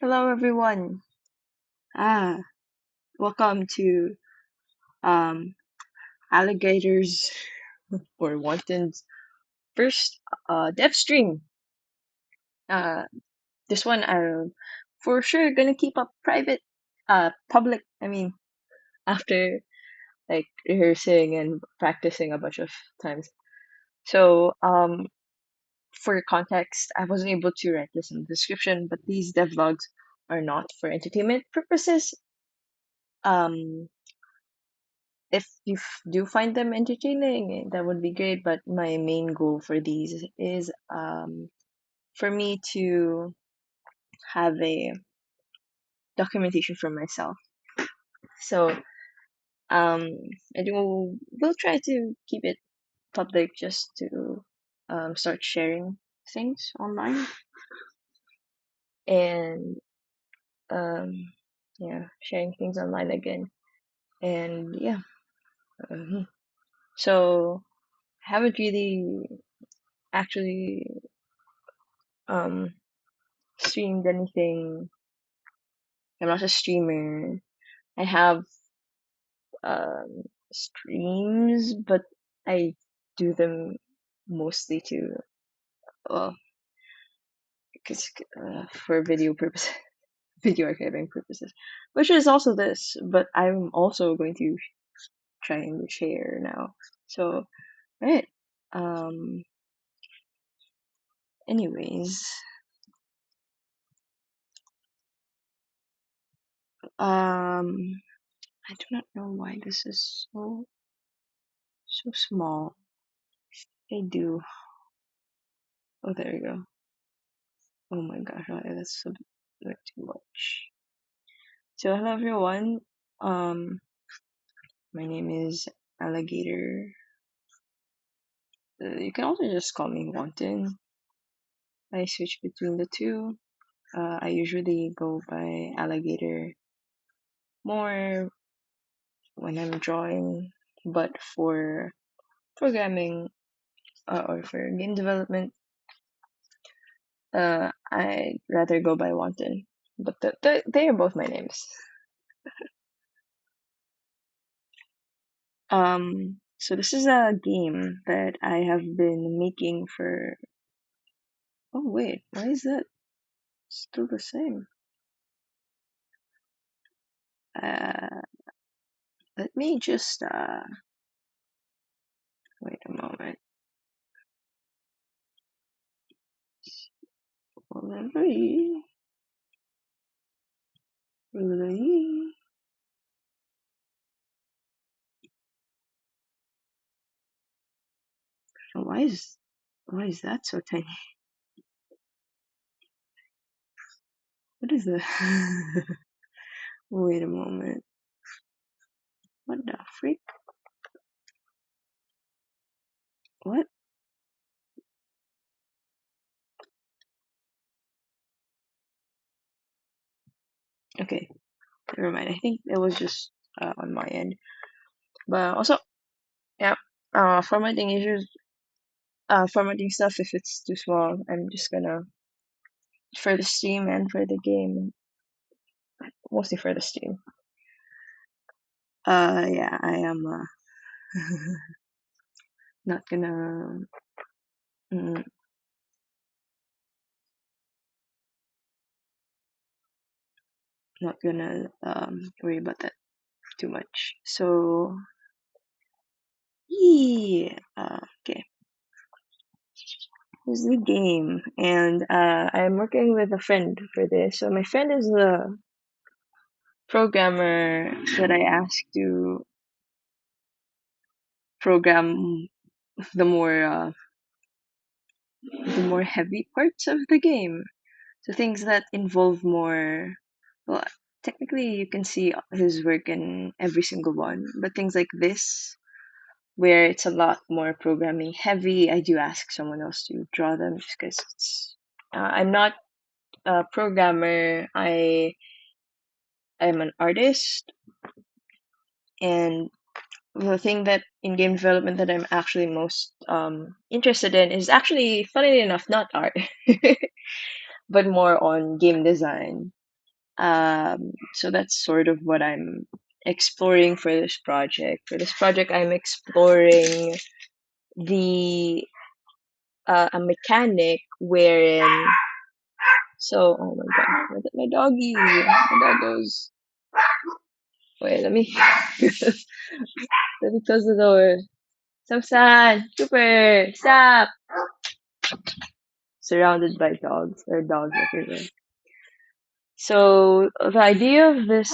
Hello, everyone. Ah, welcome to um Alligators or Wanton's first dev stream. Uh, this one I'm for sure gonna keep up private, public. I mean, after like rehearsing and practicing a bunch of times. So, for context, I wasn't able to write this in the description, but these devlogs are not for entertainment purposes. Um, if you do find them entertaining, that would be great. But my main goal for these is for me to have a documentation for myself. So um, I will try to keep it public just to start sharing things online and um, yeah, sharing things online again. And yeah, mhm. So I haven't really actually um streamed anything. I'm not a streamer. I have streams, but I do them mostly to well, because for video purposes, video archiving purposes, which is also this. But I'm also going to try and share now. So, right. Um. Anyways, I do not know why this is so small. I do. Oh, there we go. Oh my gosh, that's a bit too much. So hello everyone. Um, my name is Alligator. You can also just call me Wanton. I switch between the two. I usually go by Alligator more when I'm drawing, but for programming or for game development, I'd rather go by Wanton. But they are both my names. So this is a game that I have been making for. Oh wait, why is that still the same? Uh, let me just wait a moment. Really, really. Why is that so tiny? What is that? Wait a moment. What the freak? What? Okay, never mind. I think it was just on my end. But also, yeah, formatting issues, formatting stuff. If it's too small, I'm just gonna for the stream and for the game, mostly for the stream. Yeah, I am not gonna mm, not gonna worry about that too much. So yeah, okay. This is the game, and I'm working with a friend for this. So my friend is the programmer that I asked to program the more uh, the more heavy parts of the game. So things that involve more, well, technically you can see his work in every single one, but things like this, where it's a lot more programming heavy, I do ask someone else to draw them just because I'm not a programmer. I'm an artist, and the thing that in game development that I'm actually most interested in is actually, funnily enough, not art, but more on game design. So that's sort of what I'm exploring for this project. For this project, I'm exploring the a mechanic wherein oh my god, look at my doggy, my doggos. Wait, let me close the door. Samsan, Cooper, stop! Surrounded by dogs, there are dogs everywhere. So the idea of this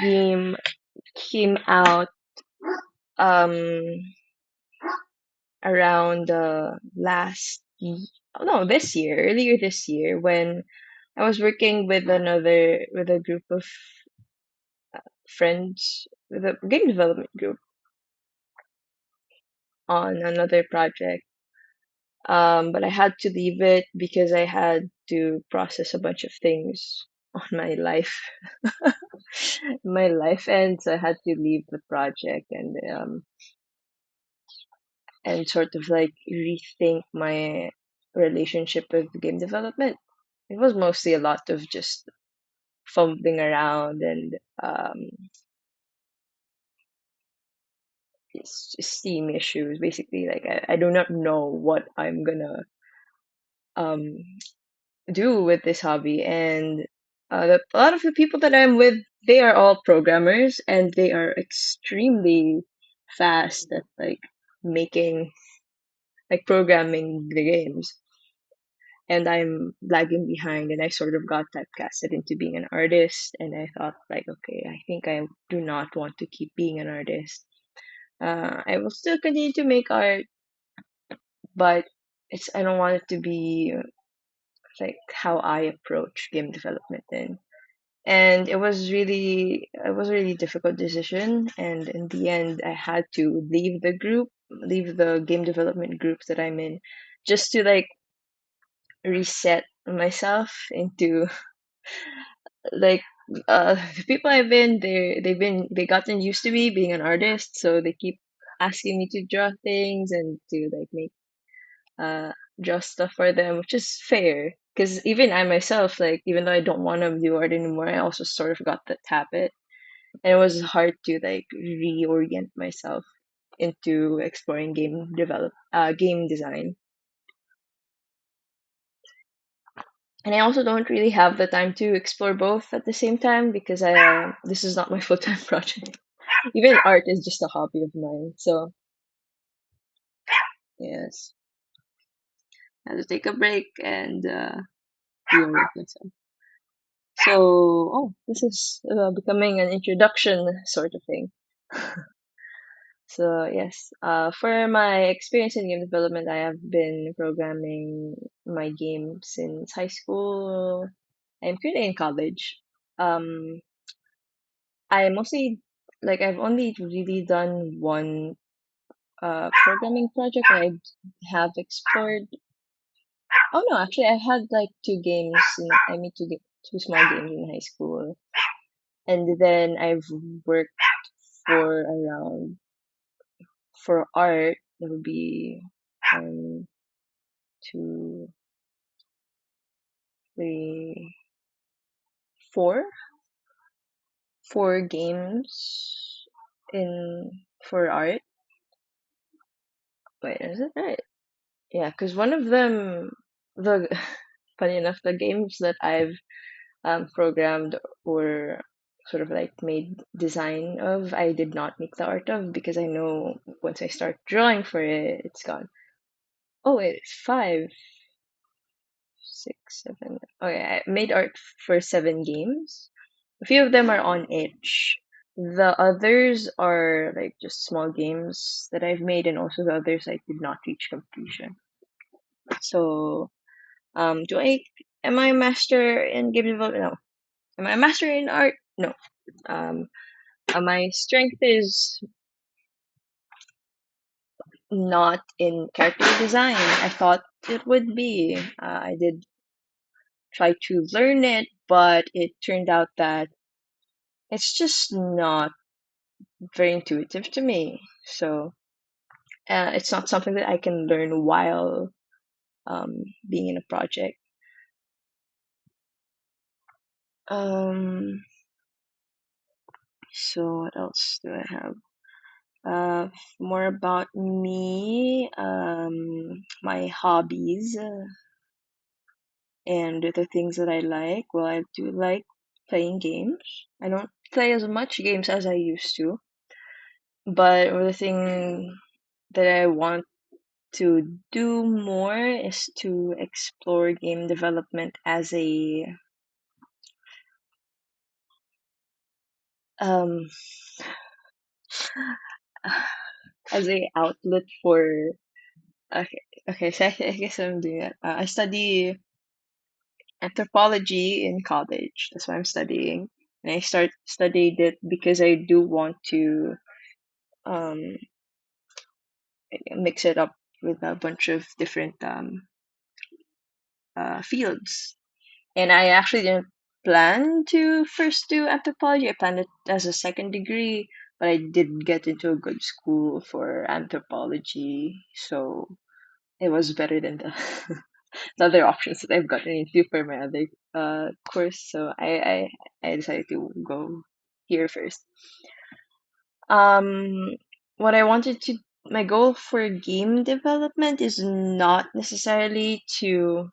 game came out um around this year, earlier this year, when I was working with a group of friends with a game development group on another project. But I had to leave it because I had to process a bunch of things on my life, my life, and so I had to leave the project and sort of like rethink my relationship with game development. It was mostly a lot of just fumbling around and Steam issues. Basically, like I do not know what I'm gonna um do with this hobby, and a lot of the people that I'm with, they are all programmers, and they are extremely fast at like making programming the games, and I'm lagging behind, and I sort of got typecasted into being an artist, and I thought like, okay, I think I do not want to keep being an artist. I will still continue to make art, but I don't want it to be like how I approach game development, and it was a really difficult decision, and in the end I had to leave the game development group that I'm in, just to like reset myself into like the people I've been they gotten used to me being an artist, so they keep asking me to draw things and to like make uh draw stuff for them, which is fair because even I myself, like, even though I don't want to do art anymore, I also sort of got that habit, and it was hard to like reorient myself into exploring game design. And I also don't really have the time to explore both at the same time because I this is not my full-time project. Even art is just a hobby of mine. So yes, I had to take a break and deal with myself. So, this is becoming an introduction sort of thing. So yes, for my experience in game development, I have been programming my game since high school. I'm currently in college. Um, I mostly I've only really done one programming project. I have explored. Oh no, actually, I had like two games. I made two small games in high school, and then I've worked for around for art. It would be um two, three, four games in for art. Wait, is it right? Yeah, because one of them, the funny enough, the games that I've programmed or sort of like made design of, I did not make the art of because I know once I start drawing for it, it's gone. Oh, wait, it's five, six, seven. Oh yeah, I made art for seven games. A few of them are on itch. The others are like just small games that I've made, and also the others I did not reach completion. So, do I am I a master in game development? No. Am I a master in art? No. Um, my strength is not in character design. I thought it would be. I did try to learn it, but it turned out that it's just not very intuitive to me. So it's not something that I can learn while being in a project. Um, so what else do I have? Uh, More about me, my hobbies, and the things that I like. Well, I do like playing games. I don't play as much games as I used to, but the thing that I want to do more is to explore game development um as a outlet for I guess I'm doing that. I study anthropology in college. That's what I'm studying. And I studied it because I do want to um mix it up with a bunch of different fields. And I actually didn't plan to first do anthropology. I planned it as a second degree, but I did get into a good school for anthropology, so it was better than the, the other options that I've gotten into for my other course. So I decided to go here first. Um, what I wanted to My goal for game development is not necessarily to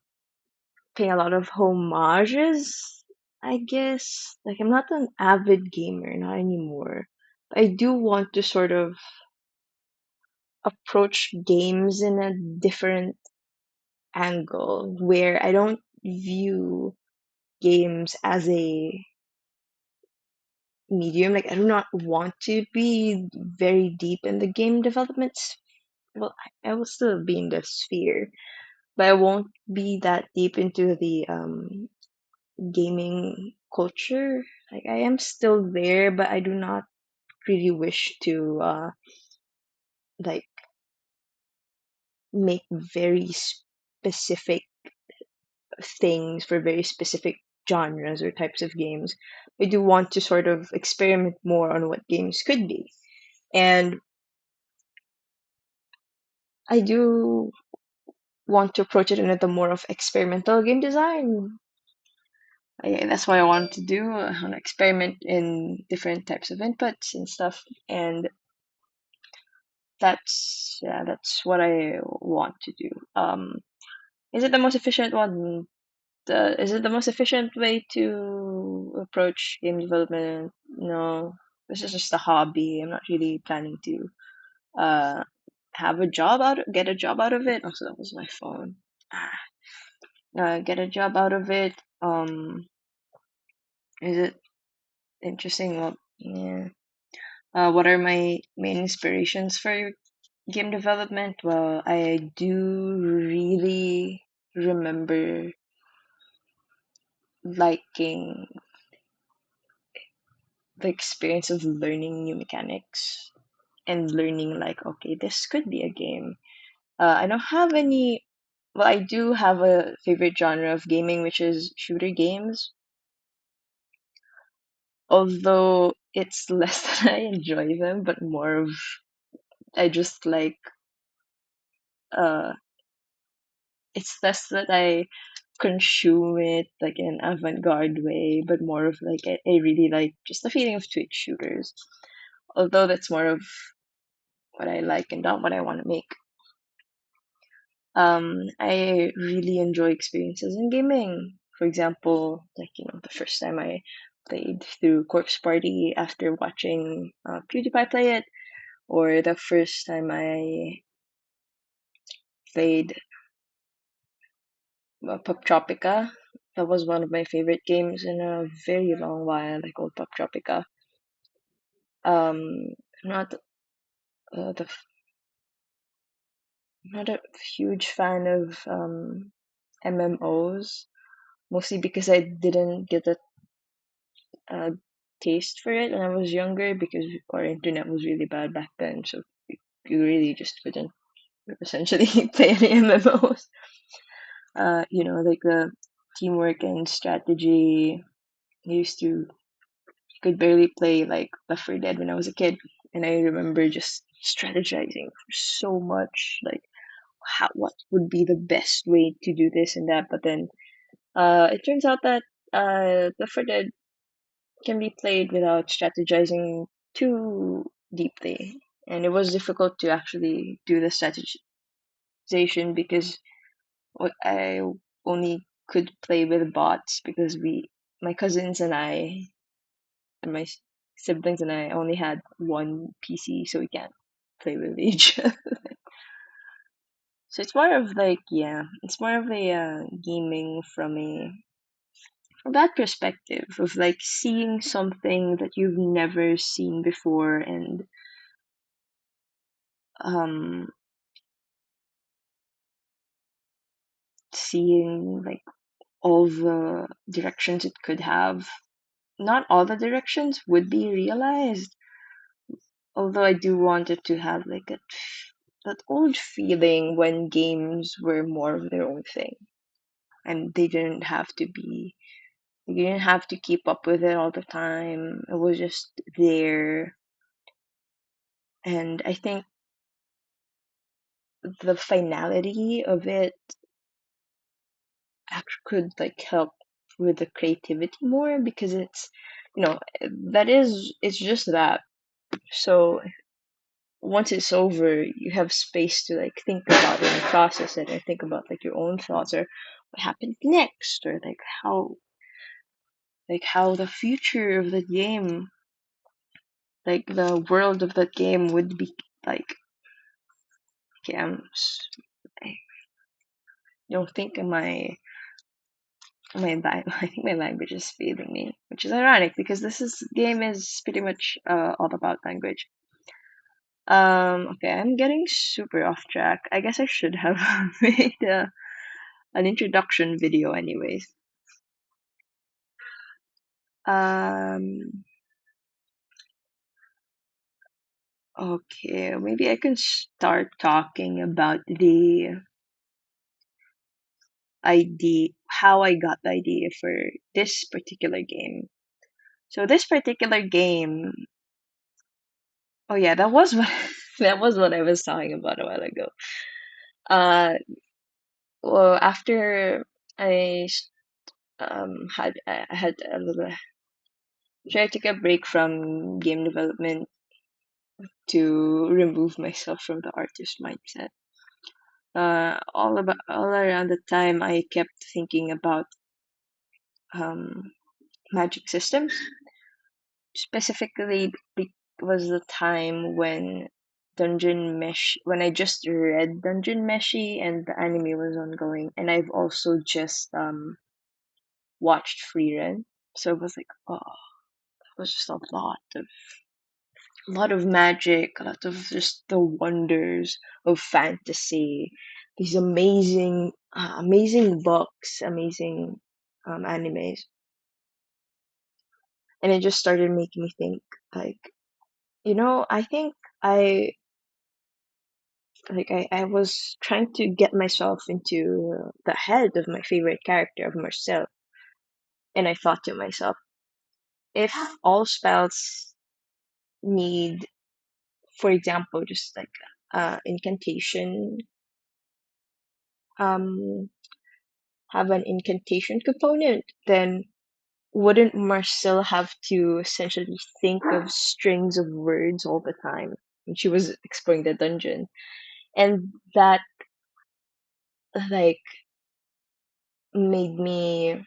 pay a lot of homages, I guess. Like, I'm not an avid gamer, not anymore. I do want to sort of approach games in a different angle where I don't view games as a medium. Like, I do not want to be very deep in the game development. Well, I will still be in the sphere, but I won't be that deep into the gaming culture. Like, I am still there, but I do not really wish to like make very specific things for very specific genres or types of games. I do want to sort of experiment more on what games could be. And I do want to approach it in a more of experimental game design. That's what I want to do, an experiment in different types of inputs and stuff. And that's what I want to do. Is it the most efficient one? Is it the most efficient way to approach game development? No, this is just a hobby. I'm not really planning to uh get a job out of it. Also, that was my phone. Get a job out of it. Is it interesting? Well, yeah. What are my main inspirations for game development? Well, I do really remember liking the experience of learning new mechanics and learning like, okay, this could be a game. I don't have any. Well, I do have a favorite genre of gaming, which is shooter games. Although it's less that I enjoy them, but more of I just like uh it's less that I consume it like in an avant-garde way, but more of like I really like just the feeling of Twitch shooters. Although that's more of what I like and not what I want to make. I really enjoy experiences in gaming. For example, like the first time I played through Corpse Party after watching PewDiePie play it, or the first time I played Pop Tropica. That was one of my favorite games in a very long while, like old Pop Tropica. Not the not a huge fan of MMOs, mostly because I didn't get a taste for it when I was younger because our internet was really bad back then, so you really just couldn't essentially play any MMOs. Like the teamwork and strategy. I used to could barely play like Left 4 Dead when I was a kid, and I remember just strategizing so much, like what would be the best way to do this and that. But then it turns out that Left 4 Dead can be played without strategizing too deeply, and it was difficult to actually do the strategization because I only could play with bots because my cousins and I, and my siblings and I only had one PC, so we can't play with each other. So it's more of like, yeah, it's more of a gaming from that perspective of like seeing something that you've never seen before, and um seeing like all the directions it could have. Not all the directions would be realized, although I do want it to have like that old feeling when games were more of their own thing, and you didn't have to keep up with it all the time. It was just there. And I think the finality of it actually could like help with the creativity more, because it's just that. So once it's over, you have space to like think about it and process it and think about like your own thoughts, or what happened next, or like how the future of the game, like the world of that game would be like. Okay, I don't think I think my language is failing me, which is ironic because this game is pretty much all about language. Okay, I'm getting super off track. I guess I should have made an introduction video anyways. Um, okay, maybe I can start talking about the idea, how I got the idea for this particular game. So this particular game, oh yeah, that was what that was what I was talking about a while ago. Uh, well, after I I had a little, try to take a break from game development to remove myself from the artist mindset. All around the time, I kept thinking about um, magic systems. Specifically, was the time when when I just read Dungeon Meshi and the anime was ongoing, and I've also just watched Free Run. So it was like, oh, it was just a lot of magic, a lot of just the wonders of fantasy, these amazing books, amazing animes, and it just started making me think, like, I think I I was trying to get myself into the head of my favorite character of Marcel, and I thought to myself, if all spells need, for example, just like incantation, um, have an incantation component, then wouldn't Marcel have to essentially think of strings of words all the time when she was exploring the dungeon? And that like made me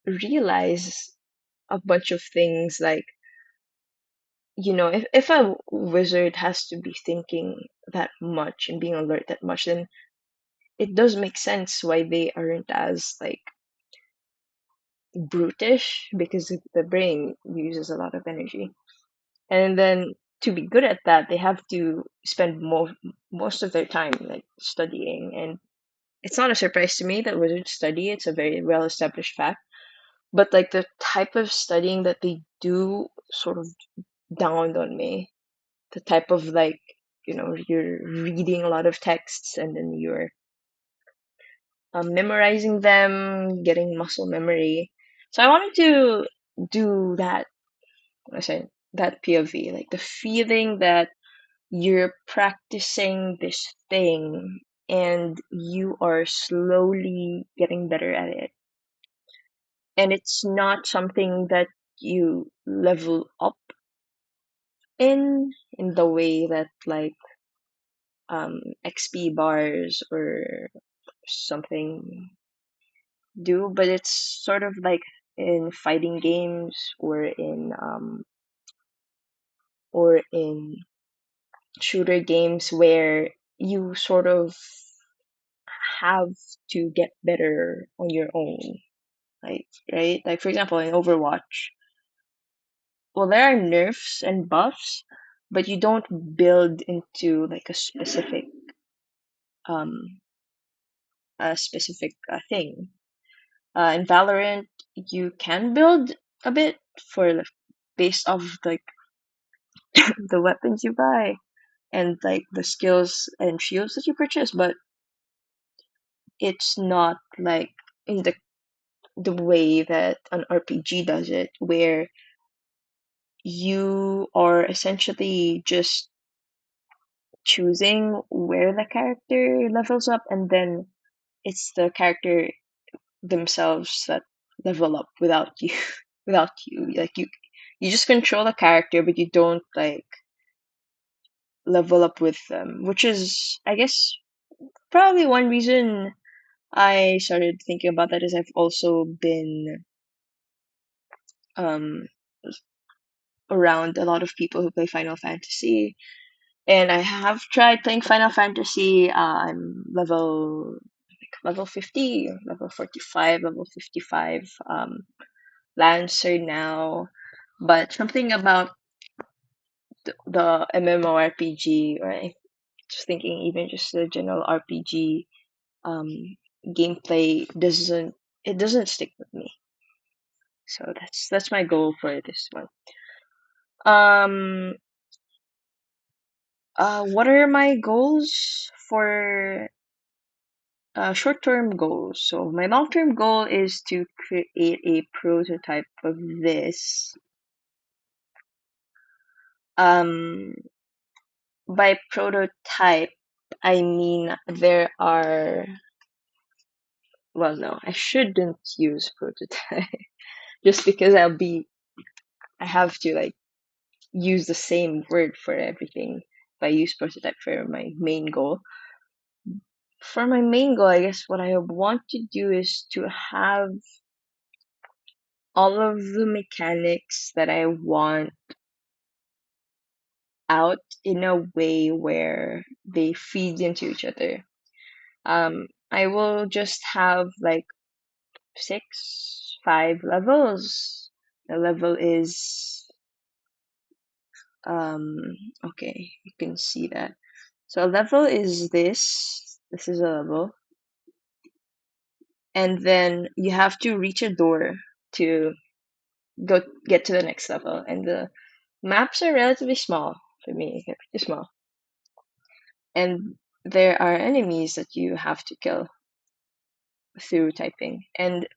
realize a bunch of things, like, if a wizard has to be thinking that much and being alert that much, then it does make sense why they aren't as like brutish, because the brain uses a lot of energy. And then to be good at that, they have to spend most of their time like studying. And it's not a surprise to me that wizards study. It's a very well established fact. But like the type of studying that they do sort of dawned on me. The type of like, you're reading a lot of texts and then you're memorizing them, getting muscle memory. So I wanted to do that. I said that POV, like the feeling that you're practicing this thing and you are slowly getting better at it. and it's not something that you level up in the way that like XP bars or something do, but it's sort of like in fighting games or in shooter games where you sort of have to get better on your own. Like, right? Like, for example, in Overwatch, well, there are nerfs and buffs, but you don't build into like um, a specific thing. In Valorant, you can build a bit based off like the weapons you buy and like the skills and shields that you purchase, but it's not like in the way that an RPG does it, where you are essentially just choosing where the character levels up, and then it's the character themselves that level up without you. Without you, like you just control the character, but you don't like level up with them, which is, I guess, probably one reason I started thinking about that is I've also been um around a lot of people who play Final Fantasy, and I have tried playing Final Fantasy. I'm level 50, level 45, level 55 Lancer now, but something about the MMORPG, or I was thinking even just the general RPG um gameplay doesn't stick with me. So that's my goal for this one. Um what are my goals for short-term goals? So my long-term goal is to create a prototype of this. Um by prototype I mean there are, well, no, I shouldn't use prototype just because I have to like use the same word for everything if I use prototype for my main goal. For my main goal, I guess what I want to do is to have all of the mechanics that I want out in a way where they feed into each other. I will just have like five levels. The level is um okay, you can see that. So a level is this. This is a level, and then you have to reach a door to go get to the next level. And the maps are relatively small for me. They're pretty small, and there are enemies that you have to kill through typing. And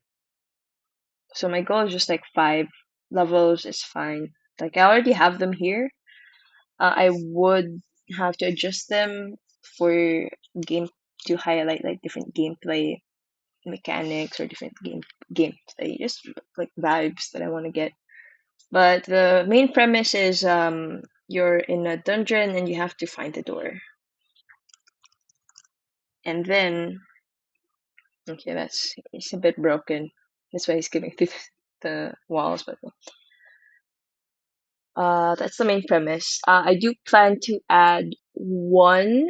so my goal is just like five levels is fine. Like I already have them here. I would have to adjust them for game to highlight like different gameplay mechanics or different gameplay, just like vibes that I want to get. But the main premise is you're in a dungeon and you have to find the door. And then okay, that's it's a bit broken. That's why he's skipping through the walls, but that's the main premise. I do plan to add one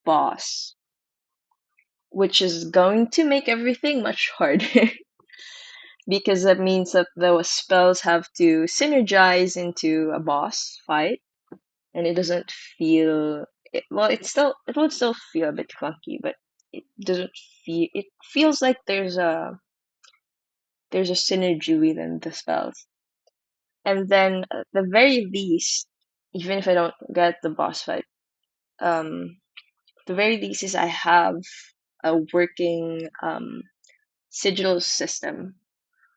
boss, which is going to make everything much harder because that means that the spells have to synergize into a boss fight, and it doesn't feel well. It would still feel a bit clunky, but it doesn't feel. It feels like there's a synergy within the spells, and then at the very least, even if I don't get the boss fight, the very least is I have a working sigil system,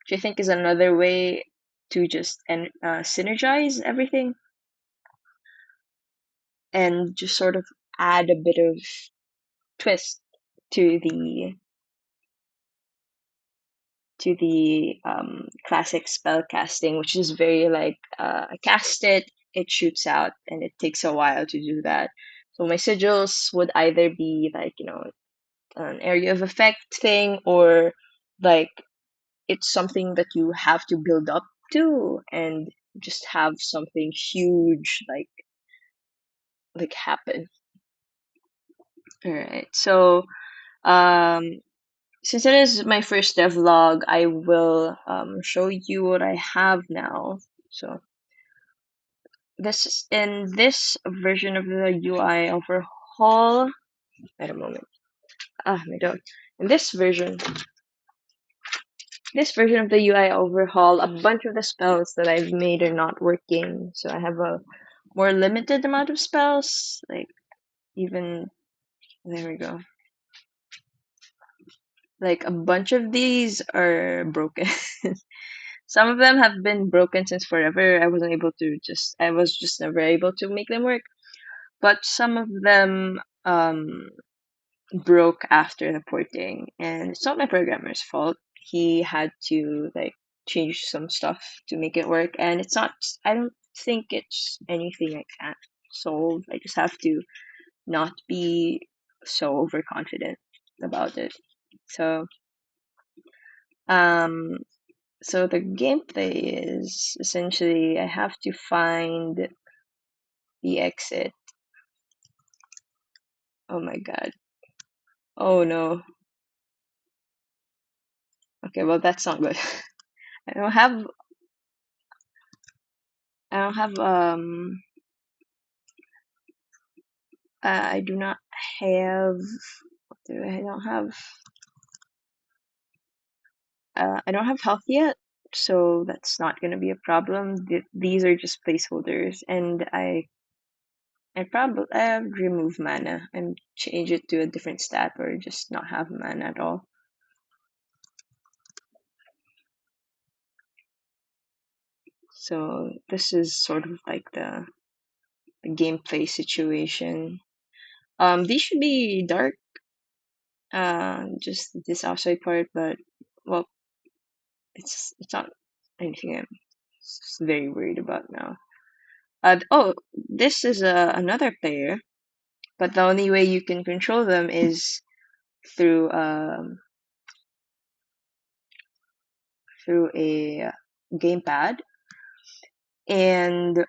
which I think is another way to just synergize everything and just sort of add a bit of twist to to the classic spell casting, which is very like I cast it, it shoots out, and it takes a while to do that. So my sigils would either be like, an area of effect thing, or like it's something that you have to build up to and just have something huge like happen. All right. So um since it is my first devlog, I will show you what I have now. So in this version of the UI overhaul. Wait a moment. Ah, my dog. In this version of the UI overhaul, a bunch of the spells that I've made are not working. So I have a more limited amount of spells. Like even there we go. Like a bunch of these are broken. Some of them have been broken since forever. I was just never able to make them work. But some of them broke after the porting, and it's not my programmer's fault. He had to like change some stuff to make it work, and it's not. I don't think it's anything I can't solve. I just have to not be so overconfident about it. So, um, so the gameplay is essentially I have to find the exit. Oh my god. Oh no. Okay, well that's not good. I don't have I don't have I do not have I don't have I don't have health yet, so that's not gonna be a problem. These are just placeholders, and I would remove mana and change it to a different stat or just not have mana at all. So this is sort of like the gameplay situation. These should be dark, just this outside part, but well, it's not anything I'm very worried about now. Oh, this is another player, but the only way you can control them is through through a gamepad, and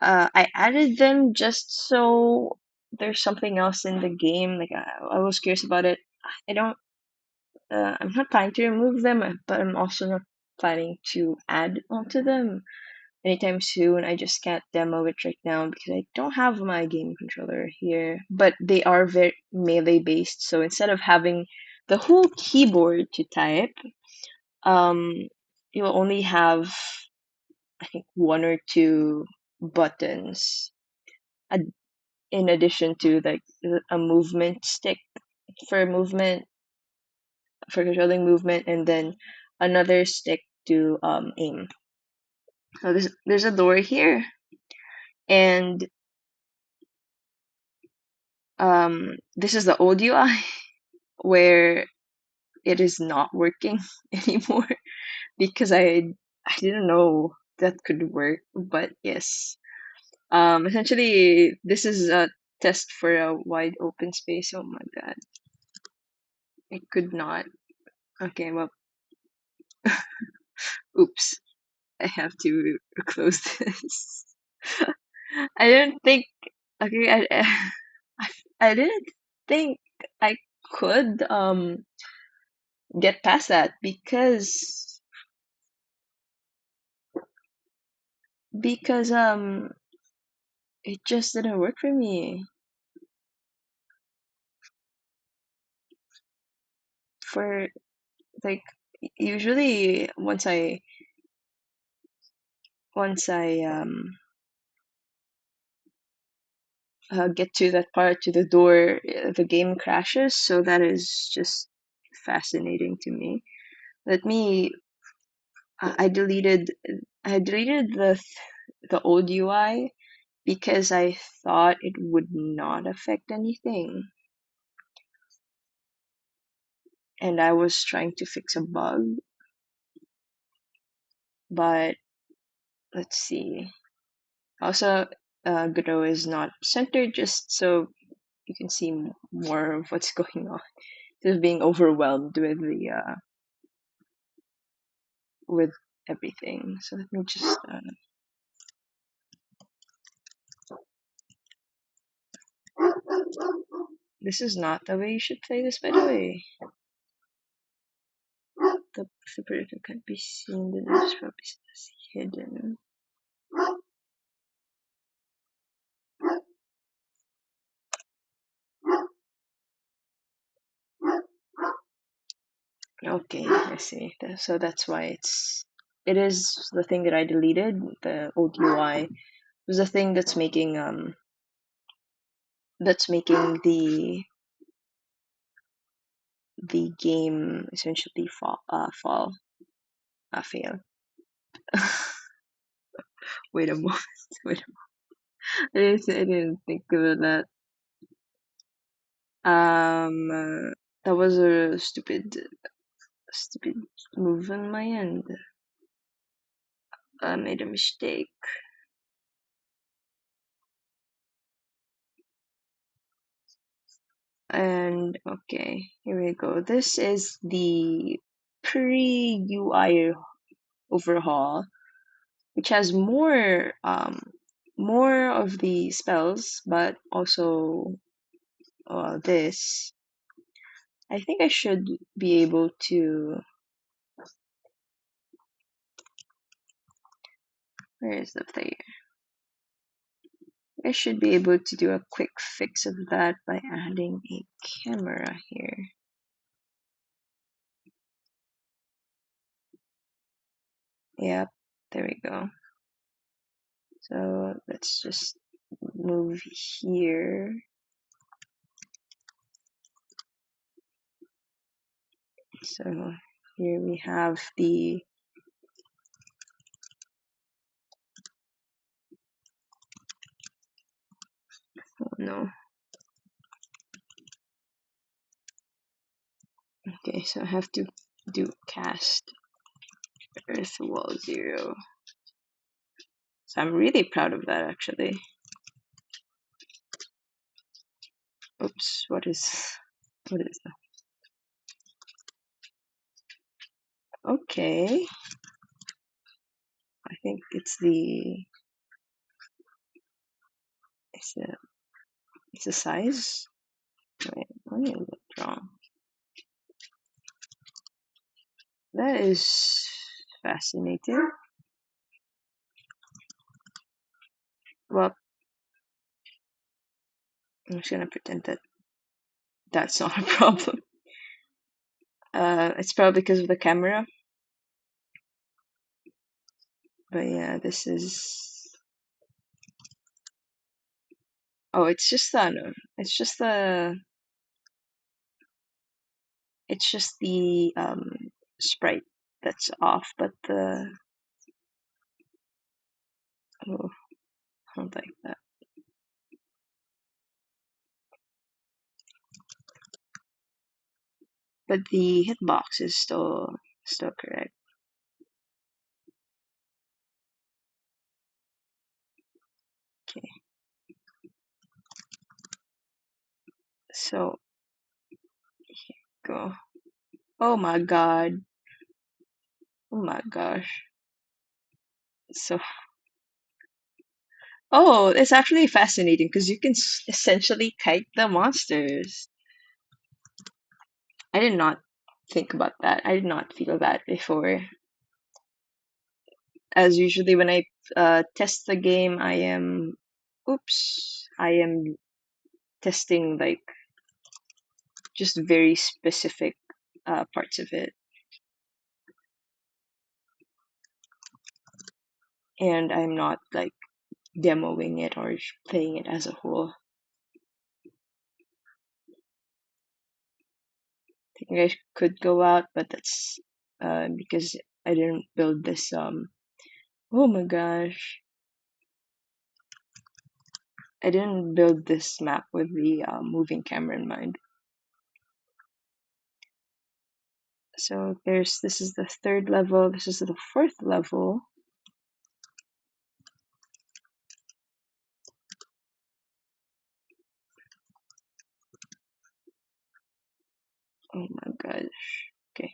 I added them just so there's something else in the game. Like I was curious about it. I don't. I'm not planning to remove them, but I'm also not planning to add onto them anytime soon. I just can't demo it right now because I don't have my game controller here. But they are very melee based, so instead of having the whole keyboard to type, um, you'll only have I think one or two buttons in addition to like a movement stick for movement for controlling movement, and then another stick to aim. So there's a door here, and this is the old UI where it is not working anymore because I didn't know that could work, but yes. Essentially this is a test for a wide open space. Oh my god. It could not. Okay, well, oops. I have to close this. I didn't think. Okay, I didn't think I could get past that because it just didn't work for me. For like usually once I get to that part to the door, the game crashes. So that is just fascinating to me. Let me. I deleted. I deleted the old UI because I thought it would not affect anything. and I was trying to fix a bug, but let's see. Also, Godot is not centered, just so you can see more of what's going on. Just being overwhelmed with everything. So let me just this is not the way you should play this, by the way. The superior can't be seen, the news probably is hidden. Okay, I see. So that's why it is the thing that I deleted, the old UI was the thing that's making the game essentially fail. Wait a moment. Wait a moment. I didn't think of that. That was a stupid move on my end. I made a mistake. And okay, here we go. This is the pre-UI overhaul, which has more of the spells, but also this. I think I should be able to. Where is the player? I should be able to do a quick fix of that by adding a camera here. Yep, there we go. So let's just move here. So here we have the oh no. Okay, so I have to do cast earth wall 0. So I'm really proud of that actually. Oops, what is that? Okay. I think it's the size. Wait, let me look wrong. That is fascinating. Well, I'm just gonna pretend that that's not a problem. It's probably because of the camera. But yeah, this is. Oh, it's just that. It's just the. It's just the sprite that's off, but the. Oh, I don't like that. But the hitbox is still correct. Okay. So go. Oh my god. Oh my gosh. So oh, it's actually fascinating because you can essentially kite the monsters. I did not think about that. I did not feel that before. As usually when I test the game, I am testing like just very specific parts of it, and I'm not like demoing it or playing it as a whole. I think I could go out, but that's because I didn't build this. Oh my gosh, I didn't build this map with the moving camera in mind. So this is the third level, this is the fourth level. Oh my gosh. Okay.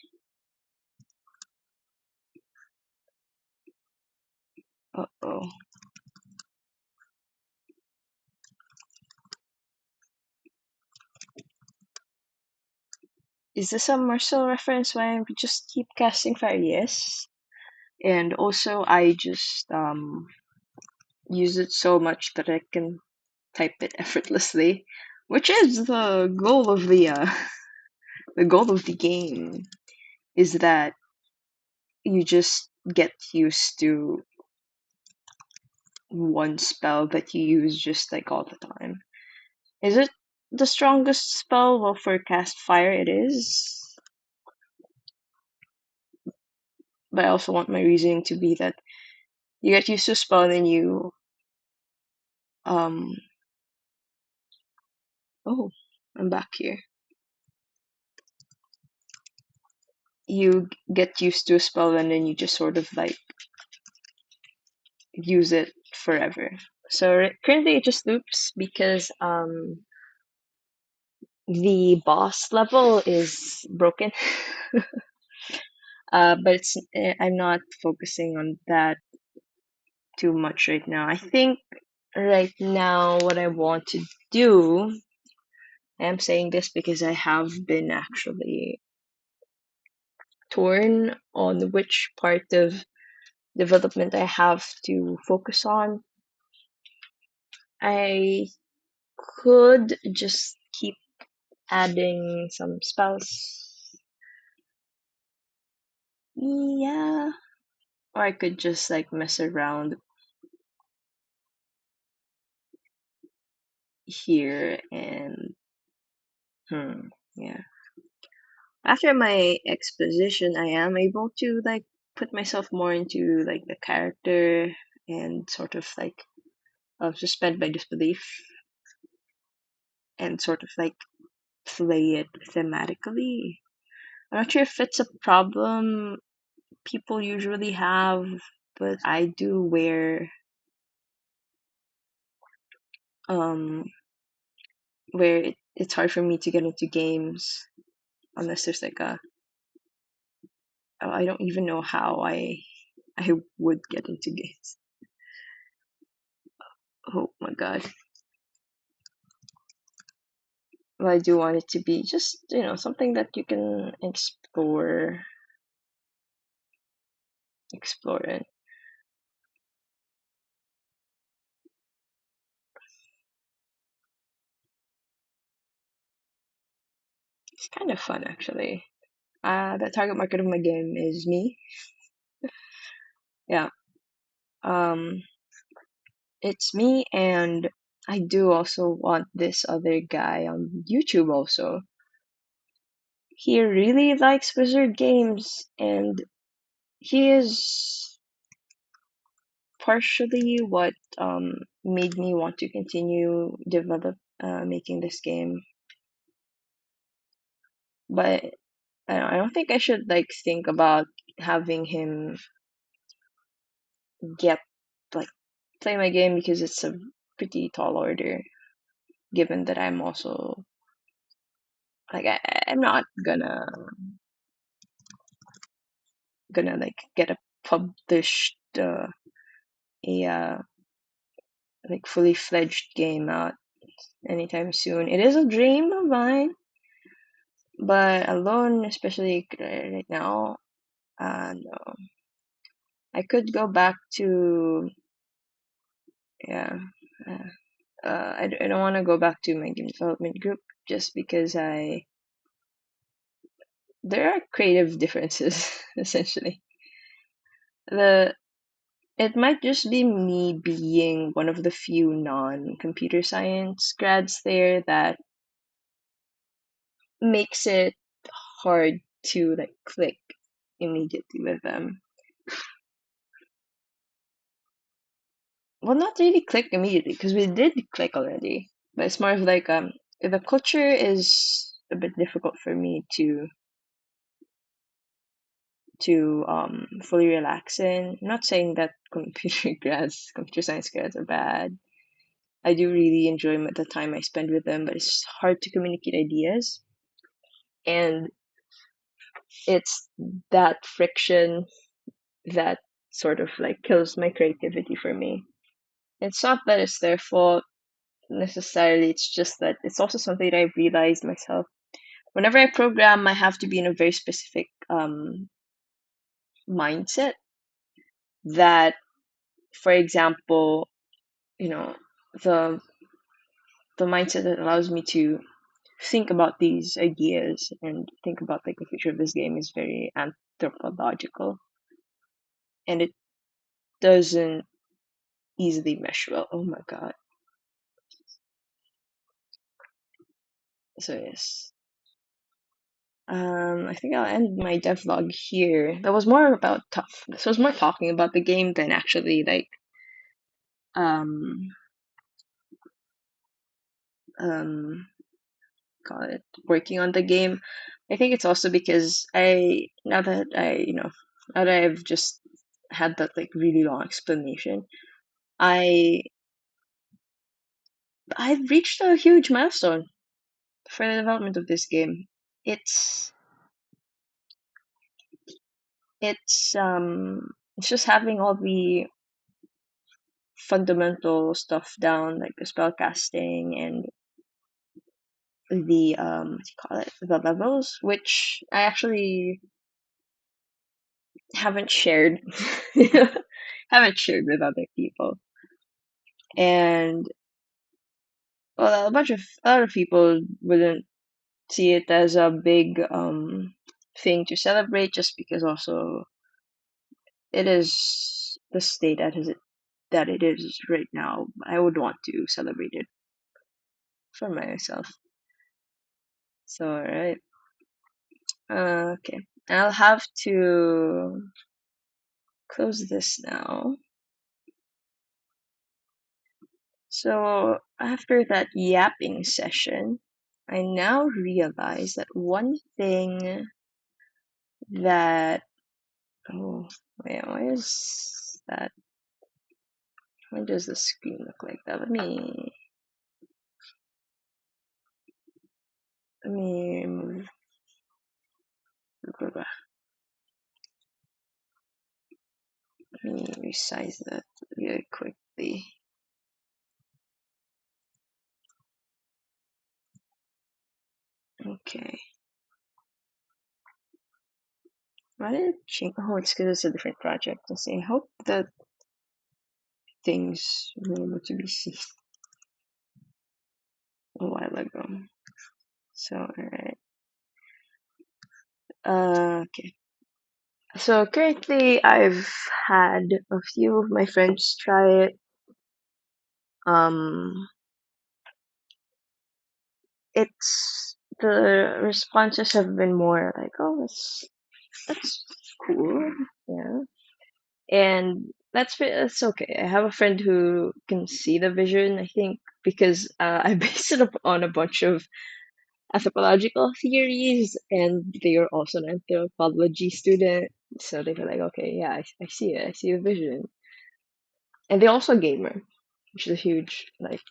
Uh-oh. Is this a Marcel reference why I just keep casting fire? Yes. And also I just use it so much that I can type it effortlessly, which is the goal of the goal of the game, is that you just get used to one spell that you use just like all the time. Is it the strongest spell? Well, for cast fire it is, but I also want my reasoning to be that you get used to a spell and then you um oh, I'm back here. You get used to a spell and then you just sort of like use it forever. So currently it just loops because the boss level is broken. But I'm not focusing on that too much right now. I think right now what I want to do, I'm saying this because I have been actually torn on which part of development I have to focus on. I could just keep adding some spells. Yeah. Or I could just like mess around here and yeah. After my exposition, I am able to like put myself more into like the character and sort of like suspend my disbelief and sort of like play it thematically. I'm not sure if it's a problem people usually have, but I do um where it's hard for me to get into games unless there's like a I don't even know how I would get into games. Oh my god. But I do want it to be just, something that you can explore it. It's kind of fun actually. The target market of my game is me. Yeah. Um, it's me, and I do also want this other guy on YouTube also. He really likes Wizard games, and he is partially what made me want to continue making this game. But I don't think I should like think about having him get like play my game because it's a pretty tall order. Given that I'm also like I'm not gonna like get a published a like fully fledged game out anytime soon. It is a dream of mine, but alone, especially right now, no. I could go back to yeah. Uh, I don't want to go back to my game development group just because there are creative differences essentially. The It might just be me being one of the few non-computer science grads there that makes it hard to like click immediately with them. Well, not really click immediately because we did click already, but it's more of like the culture is a bit difficult for me to to fully relax in. I'm not saying that computer science grads are bad. I do really enjoy the time I spend with them, but it's hard to communicate ideas. And it's that friction that sort of like kills my creativity for me. It's not that it's their fault necessarily, it's just that it's also something that I've realized myself. Whenever I program, I have to be in a very specific mindset that, for example, you know, the the mindset that allows me to think about these ideas and think about like the future of this game is very anthropological, and it doesn't easily mesh well. Oh my god. So yes. I think I'll end my devlog here. That was more about tough. This was more talking about the game than actually like um um call it working on the game. I think it's also because now that I've just had that like really long explanation, I I've reached a huge milestone for the development of this game. It's it's just having all the fundamental stuff down, like the spellcasting and the what do you call it, the levels, which I actually haven't shared haven't shared with other people. And well, a lot of people wouldn't see it as a big thing to celebrate, just because also it is the state that it is right now. I would want to celebrate it for myself. So alright. Okay. I'll have to close this now. So after that yapping session, I now realize that one thing that oh wait, why is that? Why does the screen look like that? Let me move. Let me resize that really quickly. Okay. Why did it change? Oh, it's because it's a different project. Let's see. I hope that things were able to be seen a while ago. So, alright. Okay. So currently, I've had a few of my friends try it. Um, it's the responses have been more like, "Oh, that's cool, yeah," and that's okay. I have a friend who can see the vision. I think because I based it up on a bunch of anthropological theories, and they are also an anthropology student, so they were like, "Okay, yeah, I see it. I see the vision." And they're also a gamer, which is a huge like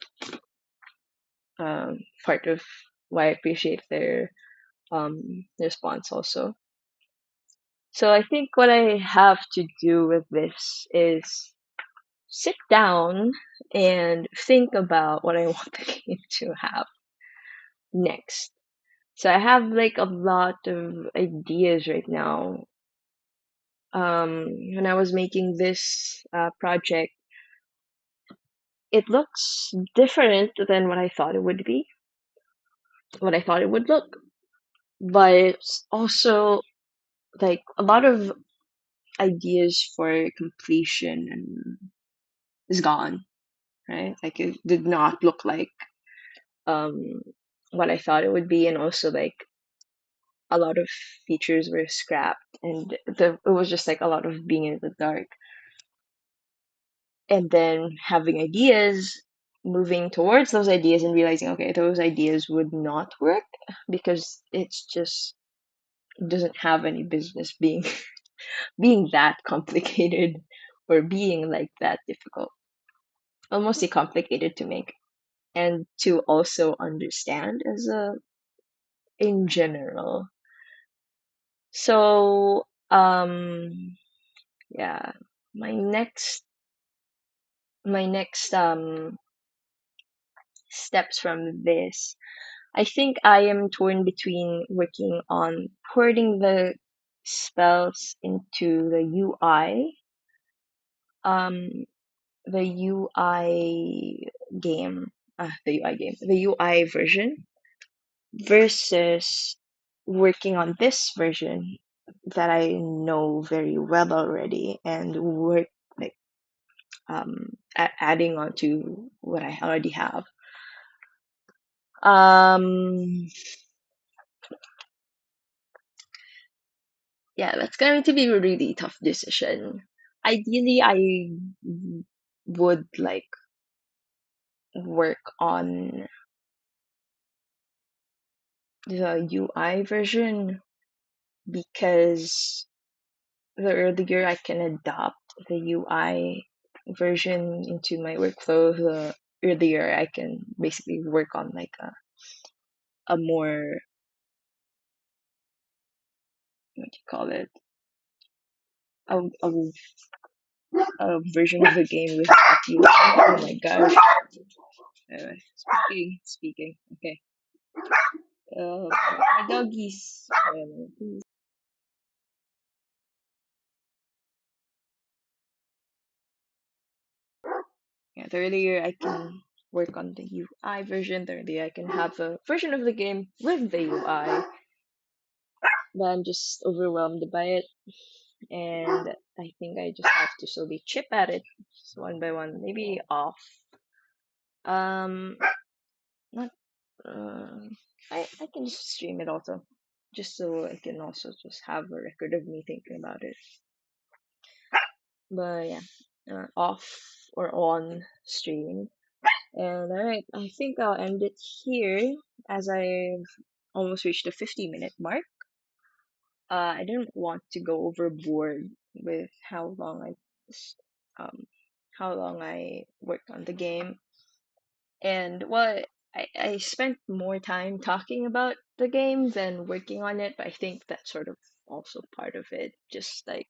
part of why I appreciate their response also. So I think what I have to do with this is sit down and think about what I want the game to have next. So I have like a lot of ideas right now. When I was making this project, it looks different than what I thought it would be, what I thought it would look. But it's also like a lot of ideas for completion and is gone, right? Like it did not look like um what I thought it would be, and also like a lot of features were scrapped, and it was just like a lot of being in the dark, and then having ideas, moving towards those ideas and realizing okay, those ideas would not work because it's just doesn't have any business being being that complicated or being like that difficult, almost complicated to make and to also understand as a in general. So, yeah, my next my next steps from this, I think I am torn between working on porting the spells into um, the UI game, the UI version versus working on this version that I know very well already and work like adding on to what I already have. Um, yeah, that's going to be a really tough decision. Ideally, I would like work on the UI version because the earlier I can adopt the UI version into my workflow, the earlier I can basically work on like a more, what do you call it, a, a version of the game with that UI. Oh my gosh. Speaking. Okay. My doggies. Yeah, the earlier I can work on the UI version, the earlier I can have a version of the game with the UI. But I'm just overwhelmed by it, and I think I just have to slowly chip at it, just one by one, maybe off. Um, not. I can just stream it also, just so I can also just have a record of me thinking about it. But yeah, off or on stream. And alright, I think I'll end it here as I've almost reached the 50-minute mark. I didn't want to go overboard with s- um how long I worked on the game. And well, I spent more time talking about the game than working on it, but I think that's sort of also part of it. Just like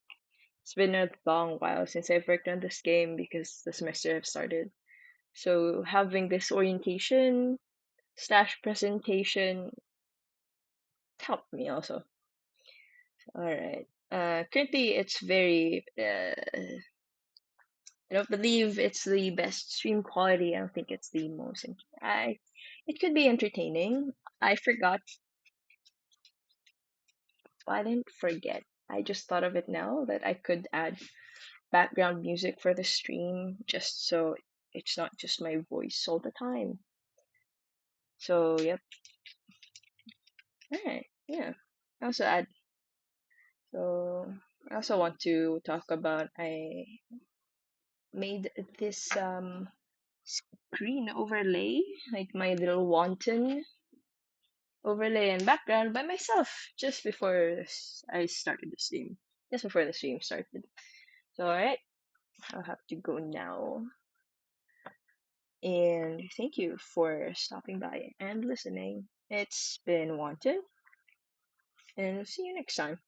it's been a long while since I've worked on this game because the semester have started. So having this orientation slash presentation helped me also. All right. Currently it's very. I don't believe it's the best stream quality. I don't think it's the most. I. It could be entertaining. I forgot. Well, I didn't forget. I just thought of it now that I could add background music for the stream just so it's not just my voice all the time. So yep. Alright. Yeah. I also add so I also want to talk about I made this screen overlay, like my little wanton overlay and background by myself just before I started the stream. Just before the stream started. So alright, I'll have to go now. And thank you for stopping by and listening. It's been Wanton, and see you next time.